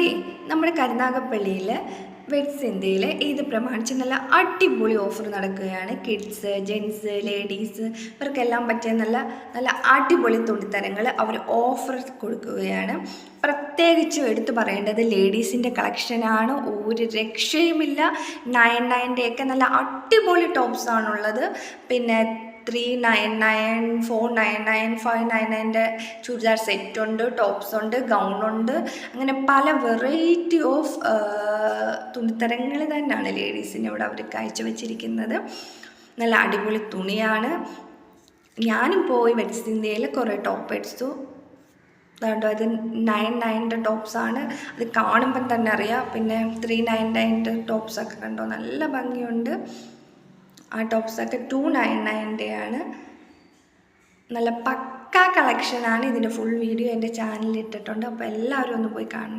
അതെ, നമ്മുടെ കരുനാഗപ്പള്ളിയിൽ വെഡ്സ് ഇന്ത്യയിൽ ഇത് പ്രമാണിച്ച് നല്ല അടിപൊളി ഓഫർ നടക്കുകയാണ്. കിഡ്സ്, ജെൻസ്, ലേഡീസ് ഇവർക്കെല്ലാം പറ്റിയ നല്ല നല്ല അടിപൊളി തുണിത്തരങ്ങൾ അവർ ഓഫർ കൊടുക്കുകയാണ്. പ്രത്യേകിച്ച് എടുത്തു പറയേണ്ടത് ലേഡീസിൻ്റെ കളക്ഷനാണ്. ഒരു രക്ഷയുമില്ല. 99-ഒക്കെ നല്ല അടിപൊളി ടോപ്സാണുള്ളത്. പിന്നെ 399, 499, 599 ചുരിദാർ സെറ്റുണ്ട്, ടോപ്സ് ഉണ്ട്, ഗൗണുണ്ട്. അങ്ങനെ പല വെറൈറ്റി ഓഫ് തുണിത്തരങ്ങൾ തന്നെയാണ് ലേഡീസിന് ഇവിടെ അവർ കാഴ്ചവെച്ചിരിക്കുന്നത്. നല്ല അടിപൊളി തുണിയാണ്. ഞാനും പോയി വെഡ്സ് ഇന്ത്യയിൽ കുറേ ടോപ്പ് എടുത്തു. അതുകൊണ്ട് അത് 99 ടോപ്സാണ്. അത് കാണുമ്പം തന്നെ അറിയാം. പിന്നെ 399 ടോപ്സൊക്കെ കണ്ടോ, നല്ല ഭംഗിയുണ്ട്. ആ ടോപ്സൊക്കെ 299 ആണ്. നല്ല പക്ക കളക്ഷനാണ്. ഇതിൻ്റെ ഫുൾ വീഡിയോ എൻ്റെ ചാനലിൽ ഇട്ടിട്ടുണ്ട്. അപ്പോൾ എല്ലാവരും ഒന്ന് പോയി കാണണം.